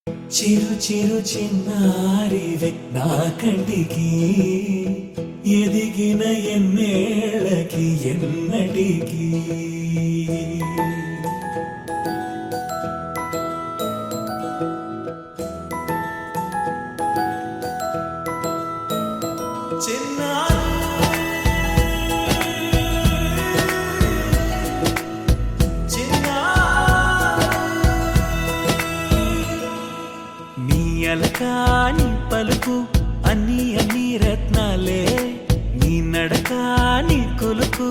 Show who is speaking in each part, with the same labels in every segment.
Speaker 1: చిరు చిరు చిన్నారివే నా కంటికి ఎదిగిన ఎన్నేళ్ళకి ఎన్నటికి అలకాని పలుకు అన్ని అన్ని రత్నాలే నీ నడక నీ కొలుకు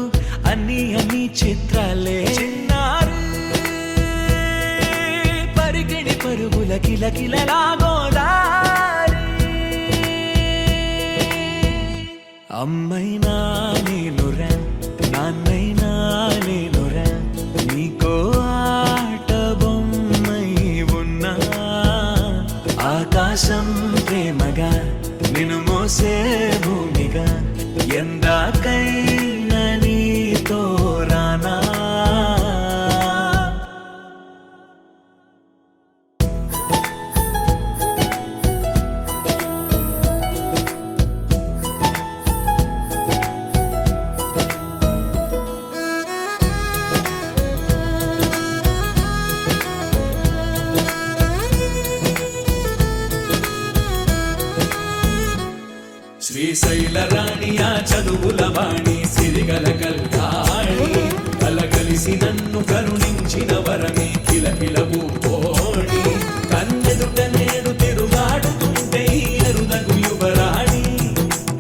Speaker 1: అన్ని అన్ని చిత్రాలే చిన్నారు పరిగిణి పరుగుల కిలకిలలాగోదారి అమ్మైనా నేనురా నాన్నైనా నేనురా నీకో ఆట బొమ్మై ఉన్నా ఆకాశం ప్రేమగా నిన్ను మోసే భూమిగా ఎందాకైనా నీతో రానా శ్రీశైల రాణి ఆ చదువుల వాణి సిరిగల కల్యాణి కలగలిసి నన్ను కరుణించిన వరమే కిలకిలవు కోణి కన్నెదుట నేడు తిరుగాడుతుంటే ఎరుదగు యువరాణి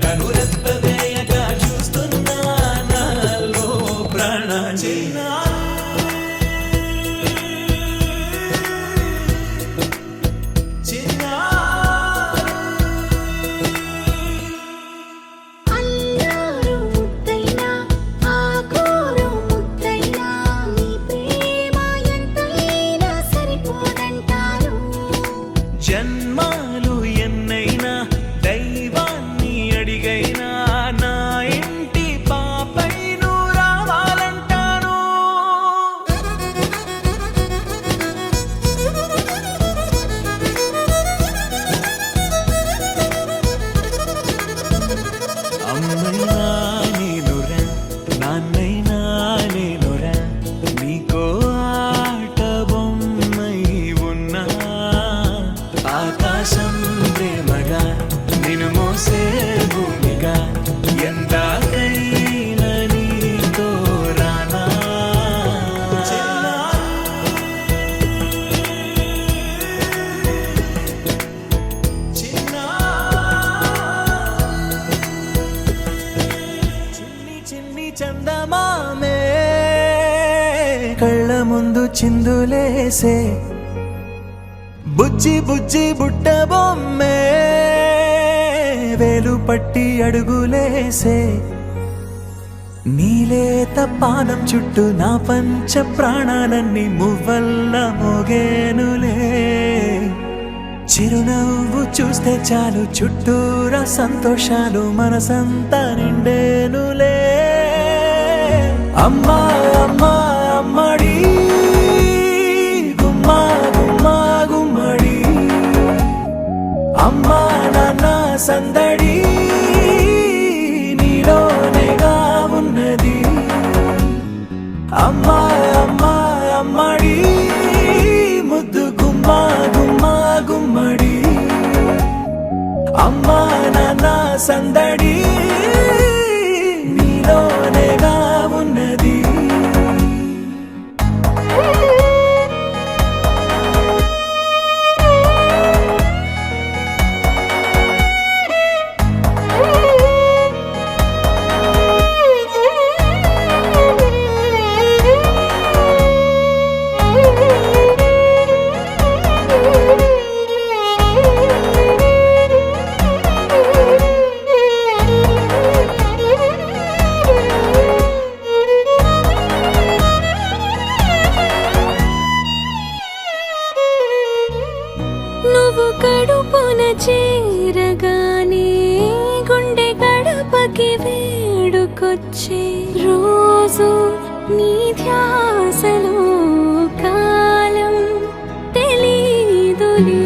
Speaker 1: కనురెత్త వేయగా చూస్తున్నా నాలో ప్రాణ చిన్నా జన్మాలు ఎన్నైనా దైవాన్ని అడిగైనా నా ఇంటి పాపై నువ్వు రావాలంటాను అమ్మైనా నేనురా నాన్నైనా నేనురా నీకో ఆట బొమ్మై ఉన్నా ఆకాశం ప్రేమగా నిన్ను మోసే భూమిగా ఎందాకైనా నీతో రానా చిన్ని చిన్ని చందమామే కళ్ళ ముందు చిందులేసే బుజ్జి బుజ్జి బుట్ట బొమ్మే వేలు పట్టి అడుగులేసే నీలేత పానం చుట్టూ నా పంచ ప్రాణాలన్నీ మువ్వల్ల మోగేనులే చిరునవ్వు చూస్తే చాలు చుట్టూరా సంతోషాలు మనసంతా నిండేనులే అమ్మా అమ్మా అమ్మడి గుమ్మా గుమ్మా గుమ్మడి అమ్మా నాన్న సందడి నీలోనేగా ఉన్నది అమ్మా అమ్మా అమ్మడి ముద్దు గుమ్మా గుమ్మా గుమ్మడి అమ్మా నాన్న సందడి నీలోనేగా ఉన్నది
Speaker 2: నువ్వు కడుపున చేరగానే గుండె గడపకి వేడుకొచ్చే రోజు నీ ధ్యాసలో కాలం తెలీదులే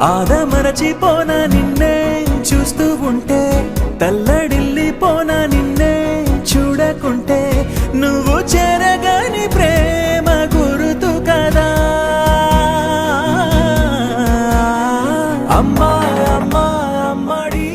Speaker 1: ఆదమరచిపోన నిన్నే చూస్తూ ఉంటే, తల్లడిల్లిపోన నిన్నే చూడకుంటే, నువ్వు చెరగని ప్రేమ గురుతు కదా. అమ్మా అమ్మా అమ్మడి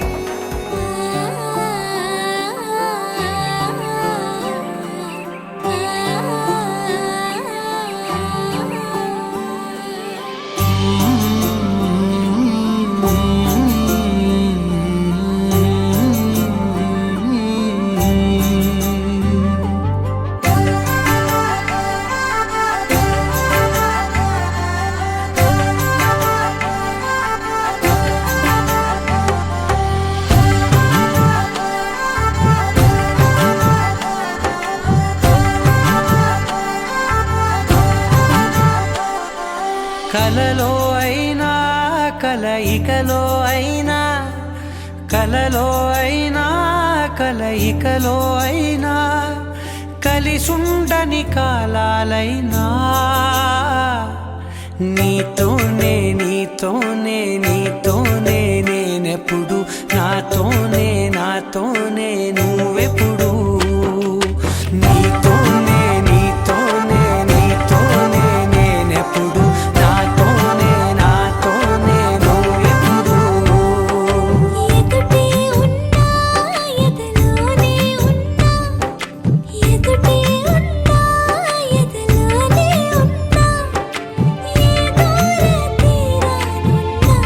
Speaker 3: కలలో అయినా కలయికలో అయినా, కలలో అయినా కలయికలో అయినా, కలిసుండని కాలాలైనా, నీతోనే నీతోనే నీతోనే నేనెప్పుడు, నాతోనే నాతోనే నువ్వెప్పుడు, నీతోనే నీతోనే నీతోనే నేనెప్పుడు, నాతోనే నాతోనే నువ్వెప్పుడు.
Speaker 2: ఎదుటే ఉన్నా ఎదలోనే ఉన్నా, ఎదుటే ఉన్నా ఎదలోనే ఉన్నా, ఏ దూర తీరానున్నా,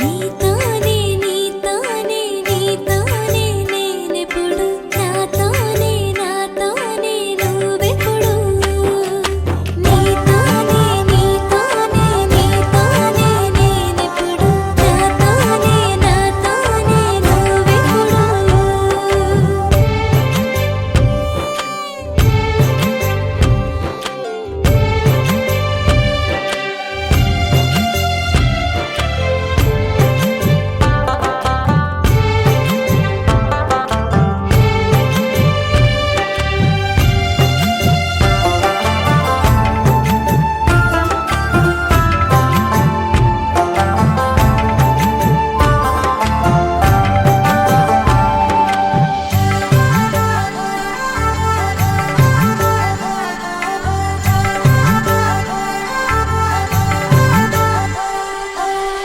Speaker 2: నీతోనే నీతోనే నీతోనే నేనెప్పుడు, నాతోనే నాతోనే నువ్వెప్పుడు, నీతోనే నీతోనే నీతోనే నేనెప్పుడు, నాతోనే నాతోనే నువ్వెప్పుడు.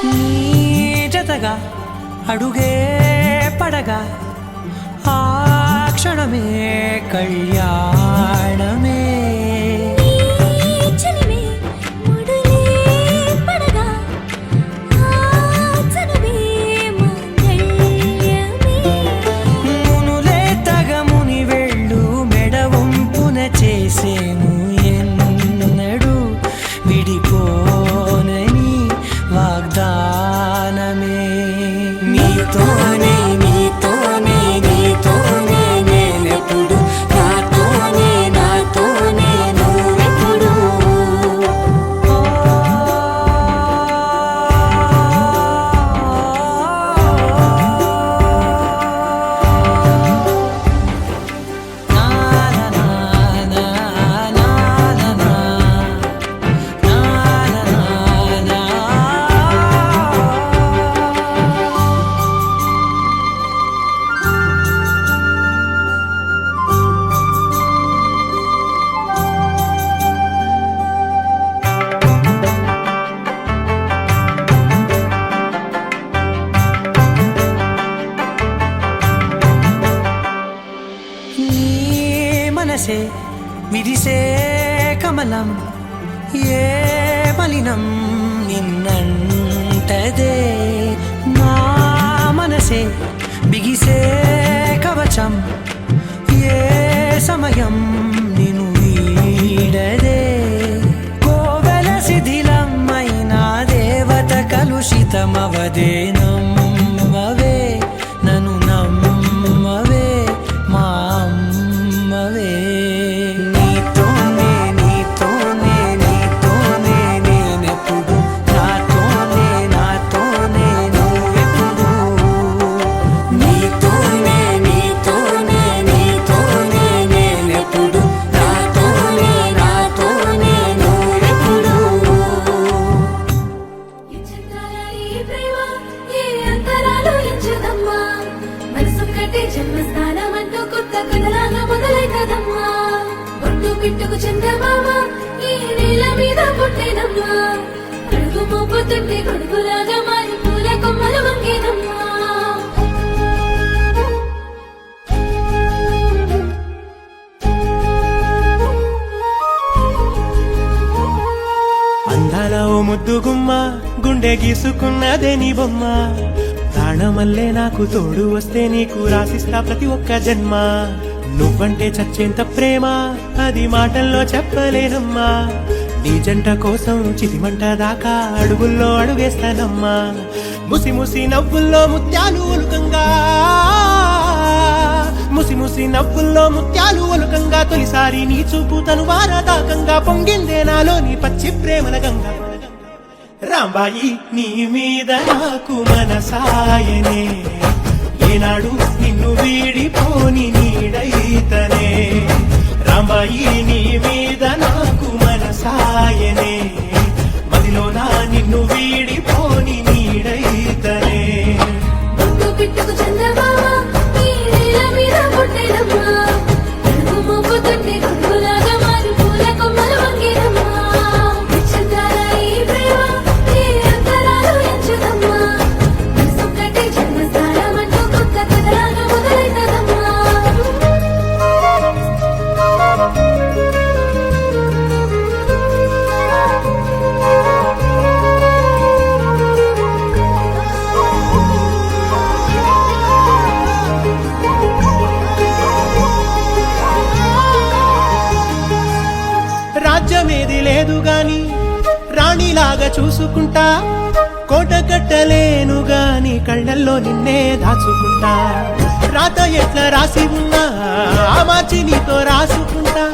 Speaker 3: నీ జతగా అడుగే పడగా, ఆ క్షణమే కళ్యాణమే.
Speaker 2: నీ చలిమే ముడులే పడగా, ఆ చనువే మంగళమే.
Speaker 3: మునులే తగముని వెళ్ళు మెడవంపున చేసేను ఎన్నడు, విడిపోనని వాగ్దానమే. నీతోనే నీతోనే నీతోనే నేనెప్పుడు, నాతోనే నాతోనే నువ్వెప్పుడు. నా నా నా నా నా నా నా నా నా. నీ మనసే విరిసే కమలం, ఏ మలినం నిన్నంటదే. నా మనసే బిగిసే కవచం, ఏ సమయం నిన్ను వీడదే. కోవెల శిథిలమైన దేవత కలుషితమవదే. నమ్మవే నన్ను నమ్మవే మా అమ్మవే. నీతోనే నీతోనే నీతోనే నేనెప్పుడు, నాతోనే నాతోనే నువ్వెప్పుడు, నీతోనే నీతోనే నీతోనే నేనెప్పుడు, నాతోనే నాతోనే నువ్వెప్పుడు.
Speaker 2: మొక్కుతుంటే కొడుకులాగా మారి పూల కొమ్మలు వంగేనమ్మా.
Speaker 1: అందాల ఓ ముద్దు గుమ్మ గుండె గీసుకున్నదే నీ బొమ్మ ప్రాణమల్లే నాకు తోడు వస్తే నీకు రాసిస్తా ప్రతి ఒక్క జన్మ నువ్వంటే చచ్చేంత ప్రేమ అది మాటల్లో చెప్పలేనమ్మా నీ జంట కోసం చితిమంట దాకా అడుగుల్లో అడుగేస్తానమ్మా ముసి ముసి నవ్వుల్లో ముత్యాలు ఒలుకంగా ముసి ముసి నవ్వుల్లో ముత్యాలు ఒలుకంగా తొలిసారి నీ చూపు తను వారదాకంగా పొంగిందే నాలో నీ పచ్చి ప్రేమల గంగా రాంబాయి నీ మీద నాకు మనసాయనే ఏనాడు నిన్ను వీడిపోని నీడైతనే రాంబాయి నీ మీద నాకు మనసాయనే మదిలోన నిన్ను వీడిపోని నీడైతనే
Speaker 2: ముద్దు పిట్టుకు చందమామ ఈ నేల మీద పుట్టెనమ్మా. కడుపు మొక్కుతుంటే కొడుకులాగా మారి పూల కొమ్మలు వంగేనమ్మా. నక్షత్రాల ఈ ప్రేమ ఏ అంతరాలు ఎంచుదమ్మా. మనసొక్కటే జన్మస్థానమంటూ కొత్త కథలాగా మొదలైతదమ్మా.
Speaker 1: రాజ్యమేది లేదు గాని రాణిలాగా చూసుకుంటా కోట కట్టలేను గాని కళ్ళల్లో నిన్నే దాచుకుంటా రాత ఎట్లా రాసి ఉన్నా ఆ మార్చి నీతో రాసుకుంటా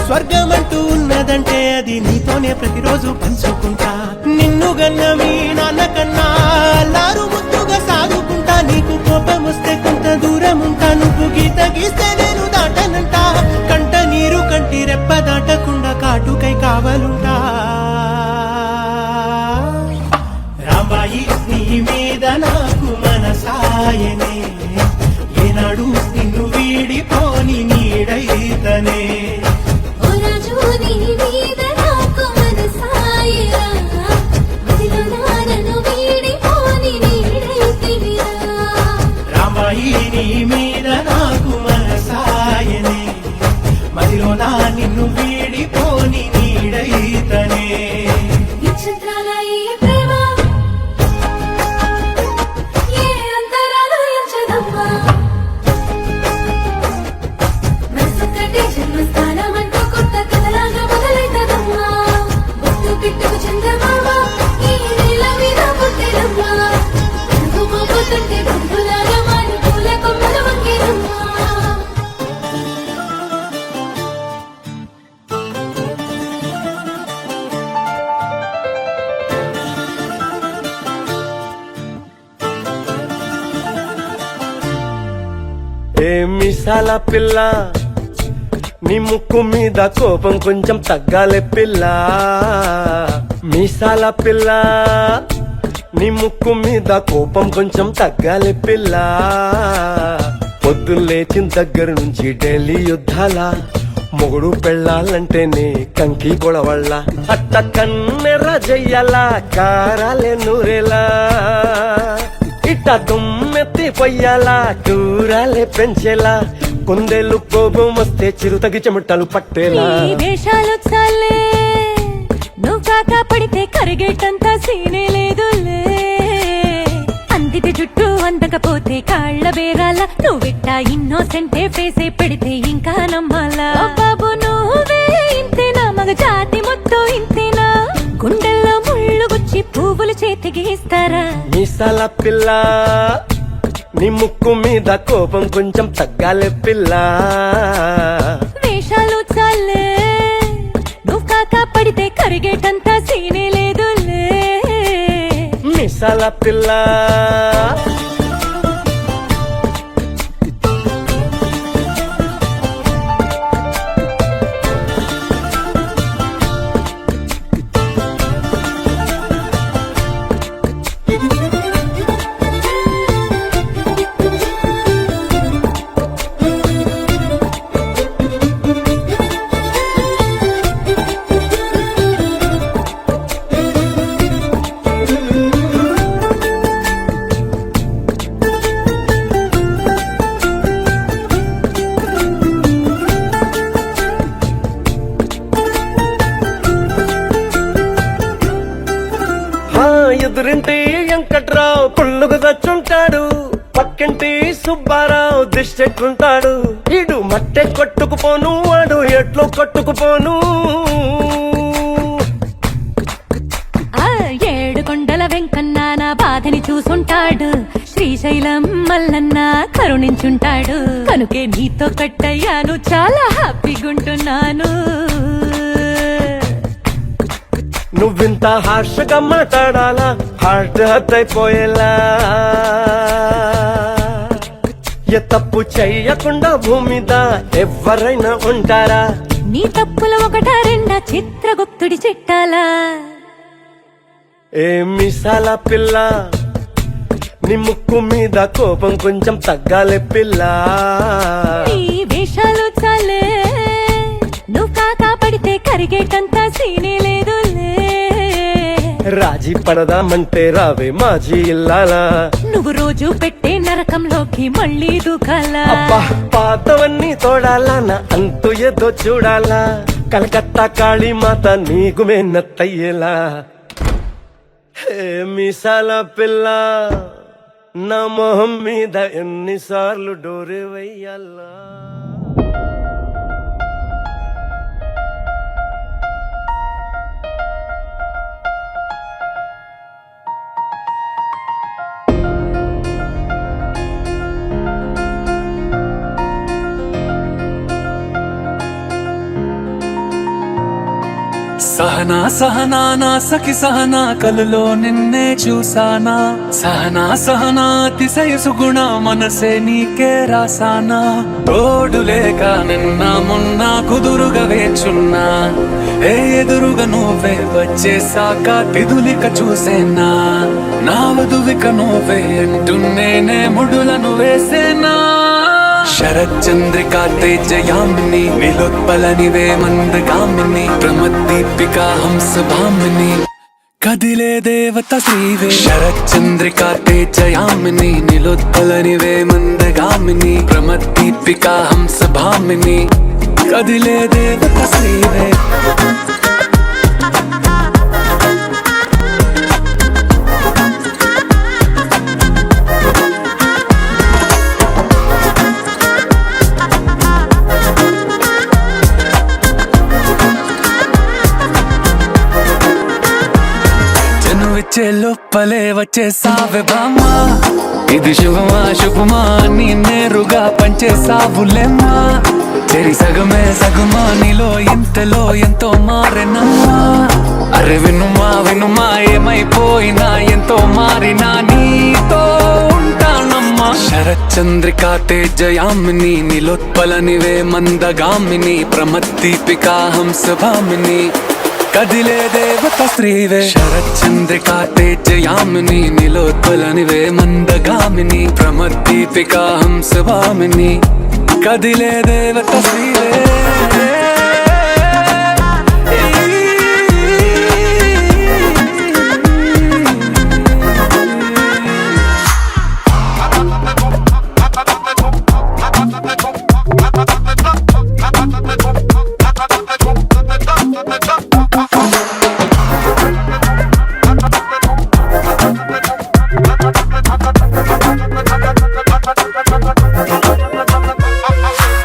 Speaker 1: స్వర్గమంటూ ఉన్నదంటే అది నీతోనే ప్రతిరోజు పంచుకుంటా నిన్ను గన్న మీ నాన్న కన్నా లారు ముద్దుగా సాగుకుంటా నీకు కోపం వస్తే కొంత దూరం ఉంటా నువ్వు గీత గీస్తే నేను దాటనంట కంట నీరు కంటి రెప్ప దాటకుండా కాటుకై కావలుంటా రాంబాయి నీ మీద నాకు మనసాయనే ఏనాడు నిన్ను వీడిపోని నీడైతనే
Speaker 2: ఓ రాజు నీ మీద నాకు మనసాయరా. మదిలో నన్ను వీడిపోని నీడైతివిరా.
Speaker 1: రాంబాయి నీ మీద నాకు మనసాయనే మదిలో నా నిన్ను వీడిపోని నీడైతనే
Speaker 2: నక్షత్రాల ఈ ప్రేమ ఏ అంతరాలు ఎంచదమ్మా. మనసొక్కటే జన్మస్థానమంటూ కొత్త కథలాగా మొదలైతదమ్మా. ముద్దు పిట్టుకు చందమామ ఈ నేల మీద పుట్టెనమ్మా. కడుపు మొక్కుతుంటే కొడుకులాగా మారి పూల కొమ్మలు వంగేనమ్మా.
Speaker 4: ఏ మిసాల పిల్ల నీ ముక్కు మీద కోపం కొంచెం తగ్గాలే పిల్ల మీసాల పిల్ల నీ ముక్కు మీద కోపం కొంచెం తగ్గాలే పిల్ల పొద్దున్న లేచిన దగ్గర నుంచి ఢిల్లీ యుద్ధాల మొగుడు పెళ్ళాలంటేనే కంకి గొడవళ్ళ అట్ట కన్నెర్ర జయ్యాల కారాలే నూరేలా ఇట్ట దుమ్మెత్తి పొయ్యాలా టూరాలే పెంచేలా కొందేళ్ళు కోపం వస్తే చిరుతగి చెమటలు పట్టేలా
Speaker 2: నీ వేషాలు చాలే నువ్వు కాక పడితే కరిగేటంత సీనే లేదులే. అందిది జుట్టు అందకపోతే కాళ్ళ బేరాల నువ్విట్ట ఇన్నోసెంటే ఫేసే పెడితే ఇంకా నమ్మాలా. ఓ బాబు నువ్వే ఇంతేనా మగ జాతి మొత్తం ఇంతేనా. గుండెల్లో ముళ్ళు గుచ్చి పువ్వులు చేతికి ఇస్తారా.
Speaker 4: మీసాల పిల్ల నీ ముక్కు మీద కోపం కొంచెం తగ్గాలే పిల్ల
Speaker 2: వేషాలు చాలే నువ్వు కాక పడితే కరిగేటంత సీనే లేదులే.
Speaker 4: మీసాల పిల్ల ఎదురింటి వెంకట్రావు పుల్లుకు తెచ్చుంటాడు, పక్కింటి సుబ్బారావు దిష్టెట్లుంటాడు. ఇడు మట్టె కొట్టుకుపోను, వాడు ఎట్లు కొట్టుకుపోను.
Speaker 2: ఆ ఏడు కొండల వెంకన్న నా బాధని చూసుంటాడు, శ్రీశైలం మల్లన్న కరుణించుంటాడు. కనుకే నీతో కట్టయ్యాను, చాలా హ్యాపీగుంటున్నాను.
Speaker 4: నువ్వింత హార్షగా మాట్లాడాలా, హార్ట్ హర్ట్ అయిపోయేలా. ఏ తప్పు చెయ్యకుండా భూమి మీద ఎవరైనా ఉంటారా?
Speaker 2: నీ తప్పులు ఒకటా రెండా చిత్రగుప్తుడి చిట్టాలా.
Speaker 4: ఏ మిసాల పిల్ల, నీ ముక్కు మీద కోపం కొంచెం తగ్గాలే పిల్ల.
Speaker 2: నీ వేషాలు చాలే, నువ్వు కాకా పడితే కరిగేటంత సీనే లేదులే.
Speaker 4: రాజీ పడదామంటే రావే మాజీ ఇల్లాలా.
Speaker 2: నువ్వు రోజు పెట్టే నరకంలోకి మళ్ళీ దూకాలా.
Speaker 4: అబ్బా పాతవన్నీ తోడాలా, నా అంతు ఏదో చూడాలా. కలకత్తా కాళీమాత నీకు మెన్నత్తయ్యేలా. హే మిసాల పిల్ల, నా మొహం మీద ఎన్నిసార్లు డోరే వెయ్యాలా.
Speaker 5: సహనా సహనా నా సఖి సహనా, కలులో నిన్నే చూసానా. సహనా సహనా అతిశయసు గుణ, మనసే నీకే రాసానా. తోడులేక నిన్న మొన్న కుదురుగా వేచున్నా, ఏ ఎదురుగా నువ్వే వచ్చేసాక తిదులిక చూసేనా. నా వధువిక నువ్వే అంటున్నేనే ముడులను వేసేనా. శరచంద్రికా తేజయామిని, నిలోత్పలనివే మందగామిని, ప్రమద్దీపికా హంసభామిని, కదిలే దేవత శ్రీవే. శరచంద్రికా తేజయామిని, నిలోత్పలనివే మందగామిని, ప్రమద్దీపికా హంసభామిని, కదిలే దేవత శ్రీవే. వచ్చే లోపలే వచ్చేసావే బామ్మా, ఇది శుభమా శుభమా నీ నేరుగా పంచేసావులేమ్మా. చెరి సగమే సగుమా నీలో ఇంతలో ఎంతో మారెనమ్మా. అరే వినుమా వినుమా ఏమైపోయినా ఎంతో మారినా నీతో ఉంటానమ్మా. శరచంద్రికా తేజయామిని, నిలోత్పలనివే మందగామిని, ప్రమద్దీపికా హంసభామిని, కదిలే దేవత శ్రీవే. శరచంద్రికా తేజయామిని, నిలోత్పలనివే మందగామిని, ప్రమద్దీపికా హంసభామిని, కదిలే దేవత శ్రీవే.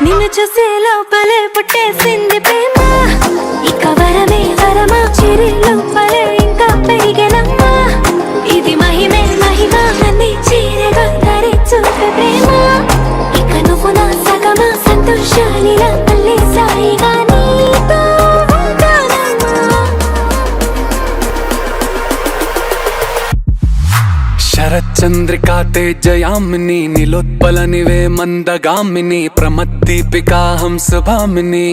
Speaker 2: నిన్ను చూసే లోపలే పుట్టేసింది ప్రేమ, ఇక వరమే వరమా చిరి లోపలే ఇంకా పెరిగెనమ్మా. ఇది మహిమే మహిమ అన్ని చీరగా ధరించుక ప్రేమ, ఇక నువ్వు నా సగమా సంతోషాలిలా మళ్ళీ సాయిగా నీతో ఉంటానమ్మా.
Speaker 5: శరచంద్రికా తేజయామిని, నిలోత్పలనివే మందగామిని, ప్రమద్దీపికా హంసభామిని,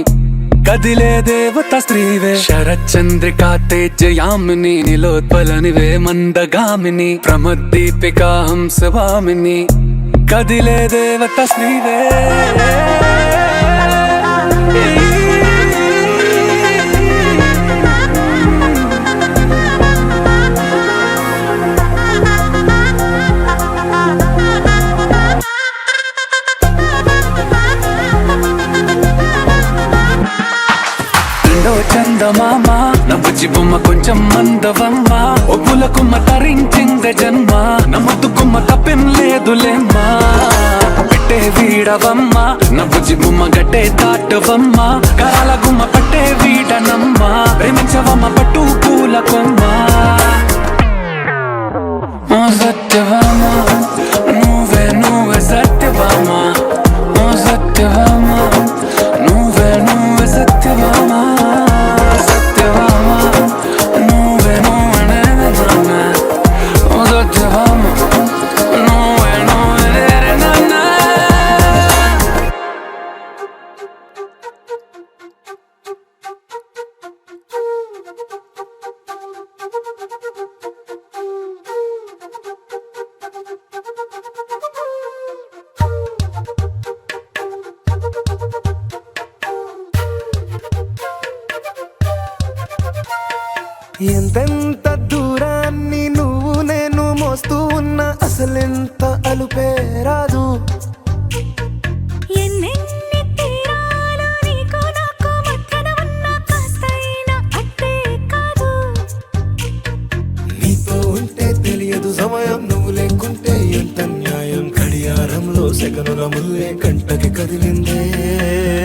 Speaker 5: కదిలే దేవత శ్రీవే. శరచంద్రికా తేజయామిని, నిలోత్పలనివే మందగామిని, ప్రమద్దీపికా హంసభామిని, కదిలే దేవత శ్రీవే. చందమామ నా బుజ్జి బొమ్మ కొంచెం మందవమ్మ ఒప్పుల కుమ్మ తరించిందే జన్మ నమ్మద్దు కుమ్మ తప్పేం లేదులేమ్మా పెట్టే వీడవమ్మ నా బుజ్జి బొమ్మ గడ్డే దాటవమ్మ కరాల గుమ్మ పట్టే వీడనమ్మ ప్రేమించవమ్మ పట్టు పూల కొమ్మ ఓ సత్యభామ నువ్వే నువ్వే సత్యభామ ఓ సత్యభామ నువ్వే నువ్వే సత్యభామ సత్యభామ నువ్వే నువ్వే నాన్న ఓ సత్యభామ నువ్వే నువ్వే నాన్న
Speaker 6: ఎంతెంత దూరాన్ని నువ్వు నేను మోస్తూ ఉన్నా అసలెంత అలుపే రాదు
Speaker 2: ఎన్నెన్ని తీరాలు నీకు నాకు మధ్యన ఉన్న కాస్తైనా అట్టే కాదు
Speaker 6: నీతో ఉంటే తెలియదు సమయం నువ్వు లేకుంటే ఎంత న్యాయం గడియారంలో సెకనుల ముల్లే కంటకి కదిలిందే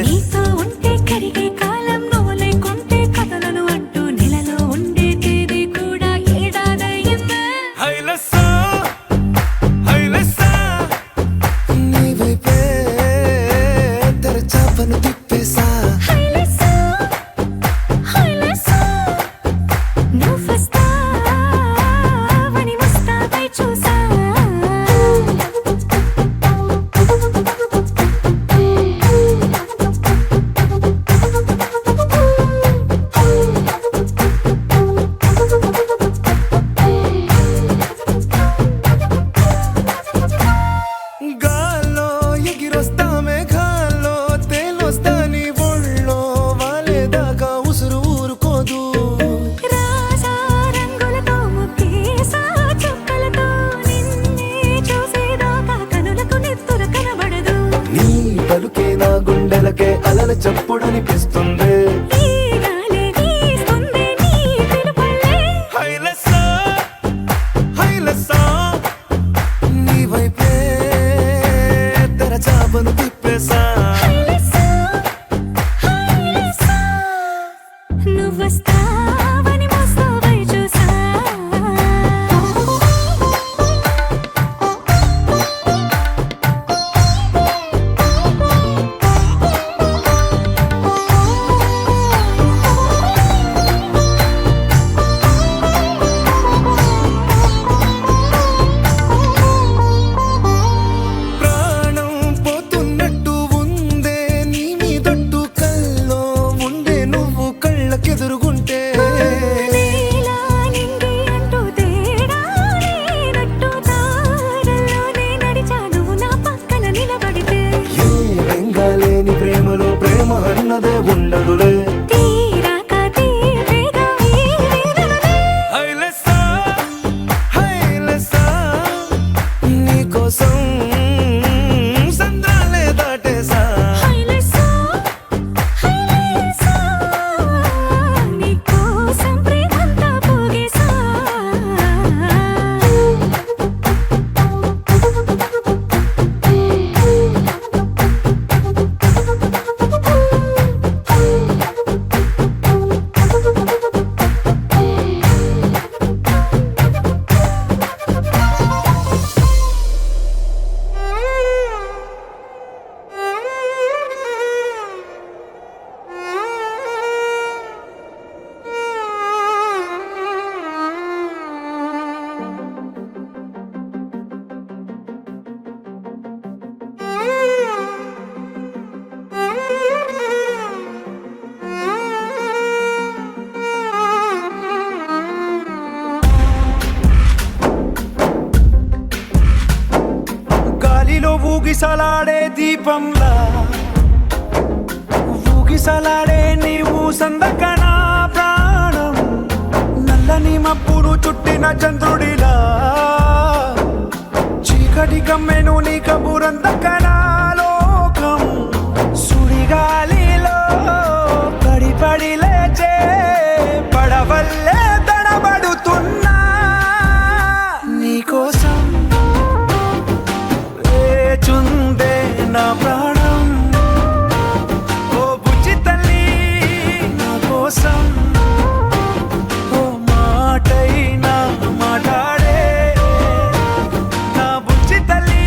Speaker 2: నీతో ఉంటే కరిగే కాలం నువ్వు లేకుంటే కథలను అంటూ నెలలో ఉండే తేదీ కూడా ఏడాదయ్యిందే
Speaker 6: హైలెస్సా హైలెస్సా నీ వైపే తెరచాపను తిప్పేసా
Speaker 2: హైలెస్సా హైలెస్సా నువ్వు వస్తావని ముస్తాబై చూసా
Speaker 6: గాల్లో ఎగిరొస్తా మేఘాల్లో తేలొస్తా నీ ఒళ్ళో వాలేదాకా ఉసురు ఊరుకోదు
Speaker 2: రాజా రంగులతో ముగ్గేసా చుక్కలతో నిన్నే చూసేదాకా కనులకు నెత్తుర కనబడదు
Speaker 6: నీ పలుకే నా గుండెలకే అలల చప్పుడనిపిస్తుంది
Speaker 2: ఈ గాలి వీస్తుంది నీ పిలుపుల్లే
Speaker 6: హైలెస్సా హైలెస్సా నీ వైపే తెరచాపను తిప్పేసా
Speaker 2: హైలెస్సా హైలెస్సా నువ్వు వస్తావని ముస్తాబై చూసా
Speaker 6: ప్రాణం పోతున్నట్టు ఉందే నీ మీదొట్టు కల్లో ఉండే నువ్వు కళ్ళకెదురుగుంటే
Speaker 2: నీలా నింగి అంటూ తేడా లేనట్టు తారల్లోనే నడిచా నువ్వు నా పక్కన నిలబడితే
Speaker 6: ఏ బెంగాలేని ప్రేమలో ప్రేమ అన్నదే ఉండదులే
Speaker 2: తీరాక తీరేగా ఈ వేదనలే
Speaker 6: హైలెస్సా హైలెస్సా నీకోసం సంద్రాలే దాటేసా
Speaker 2: హైలెస్సా హైలెస్సా నీకోసం ప్రేమంతా పోగేసా
Speaker 6: గాలిలో ఊగిసలాడే దీపంలా ఊగిసలాడే నీవు సందకనా ప్రాణం నల్లని మబ్బును చుట్టిన చంద్రుడిలా చీకటి కమ్మెను నీ కబురందకనా లోకం సుడిగాలిలో పడి పడి లేచే పడ
Speaker 3: వల్లే తడబడుతున్నా నీకోసం వేచుందే నా ప్రాణం ఓ బుజ్జి తల్లి నా కోసం ఓ మాటైనా మాట్లాడే నా బుజ్జి తల్లి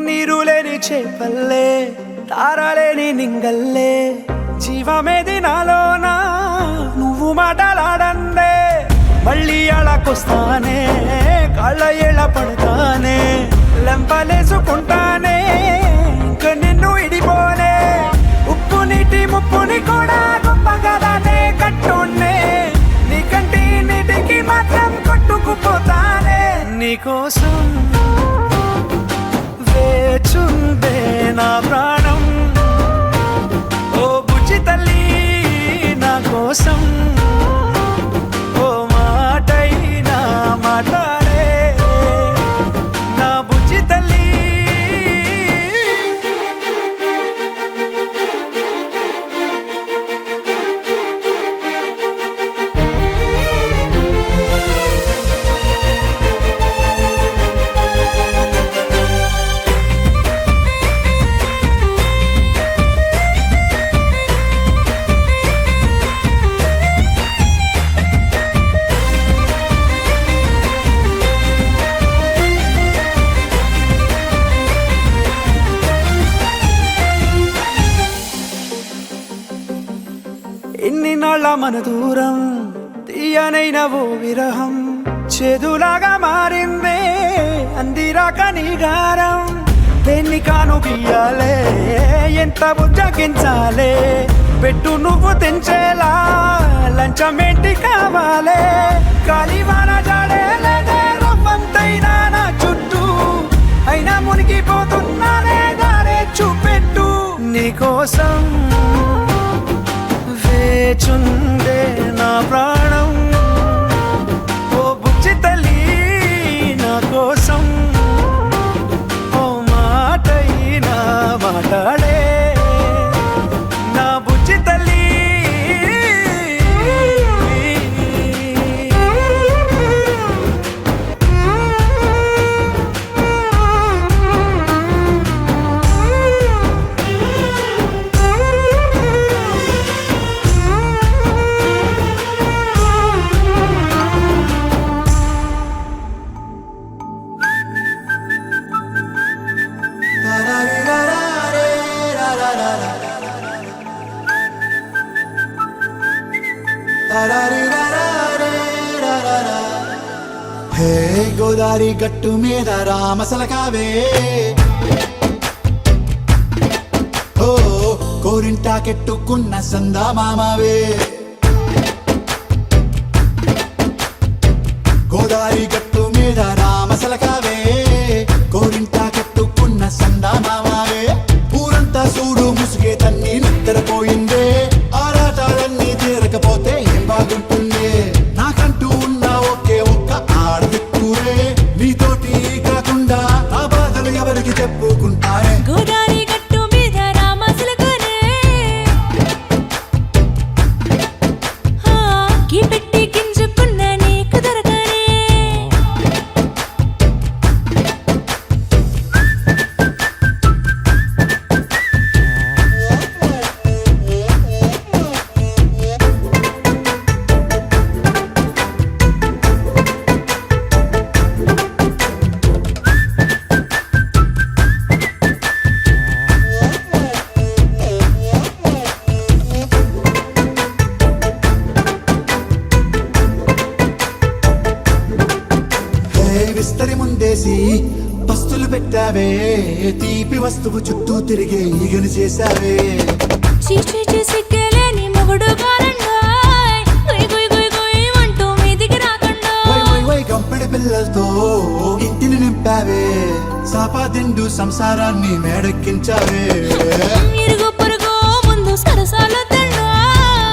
Speaker 3: నీరులేని చేపల్లే తారలేని నింగల్లే జీవమేది నాలోనా నువ్వు మాటలాడందే మళ్ళీ అళకొస్తానే కాళ్ళ ఏళ్ళ పడతానే లెంపలేసుకుంటానే ఇంక నిన్ను ఇడిపోనే ఉప్పు నీటి ముప్పుని కూడా గొప్పగా దానే కట్టునే నీ కంటి నీటికి మాత్రం కొట్టుకుపోతానే నీకోసం వేచుందే నా ప్రాణం ఓ బుజ్జి తల్లి నా కోసం ఓ మాటైనా మాట్లాడే నా బుజ్జి తల్లి ఎన్ని నాళ్ళ మన దూరం తీయనైన ఓ విరహం చేదులాగా మారిందే అందిరాక నీగారం దేన్ని కాను బియ్యాలే ఎంత బుజ్జగించాలే పెట్టు నువ్వు తెంచేలా లంచమేంటి కావాలే కాలివాన జాడేలేదే రవ్వంతైనా నా చుట్టూ అయినా మునిగిపోతున్నానే దారే చూపెట్టు నీకోసం వేచుందే నా ప్రాణం ఓ బుజ్జి తల్లి నా కోసం ఓ మాటైనా మాట్లాడే నా బుజ్జి తల్లి
Speaker 6: హే గోదారి గట్టు మీద రామసలకావే ఓ కోరింటాకెట్టుకున్న సందా మామావే గోదారి గట్టు మీద రామసలకావే కోరింటాకెట్టుకున్న సందా మామావే ఊరంతా చూడు ముసుగే తన్ని నిద్రపోయిందే ఆరాటాలన్నీ తీరకపోతే ఏం బాగుంటుందే నాకంటూ ఉన్న ఒకే ఒక్క ఆడదిక్కురే నీతోటి కాకుండా ఆ బాధలు ఎవరికి చెప్పుకుంటారే
Speaker 2: గోదారి గట్టు మీద రామసులకునే కీ పెట్టి గింజుకున్న నీకు దొరకనే
Speaker 6: విస్తరి ముందేసి పస్తులు పెట్టావే తీపి వస్తువు చుట్టూ తిరిగే ఈగను చేశావే
Speaker 2: చీచి సిగ్గలేని మొగుడు గారండాయ్ గుయ్ గుయ్ గుయ్ గుయ్ అంటూ మీదికి రాకండా
Speaker 6: వై వై వై గంపెడి పిల్లలతో ఇంటిని నింపా నింపావే సాపాదిండు సంసారాన్ని మేడెక్కించావే
Speaker 2: ఇరుగు పొరుగు ముందు సరసాలొద్దన్నా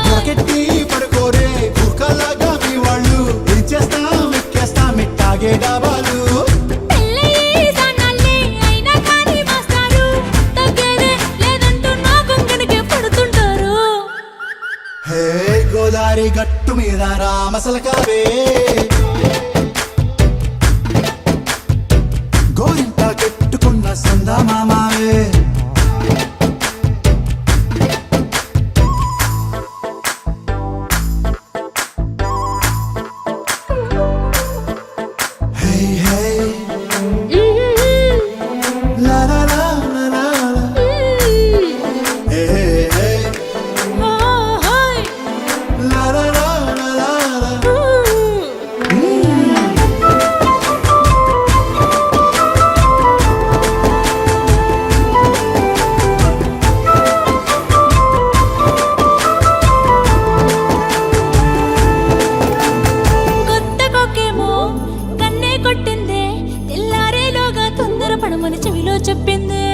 Speaker 6: రాకెట్టి పడుకోరే కుక్కలాగా మీ వాళ్ళు ఇచ్చేస్తాం ఎక్కేస్తాం ఇట్టాగే డాబాలు
Speaker 2: పెళ్ళయి సానాళ్ళే అయినా కానీ మాస్తారు తగ్గేదే లేదంటూ నా కొంగనికే పడుతుంటారు
Speaker 6: హే గోదారి గట్టు మీద రామసలకావే గోరింట కెట్టుకున్న సందా మామావే హే హే లా లా లా లా లా లా. హే హే లా లా లా లా లా లా.
Speaker 2: కొత్త కొక్కేమో కన్నే కొట్టిందే తెల్లారేలోగా తొందర పడమని చెవిలో చెప్పిందే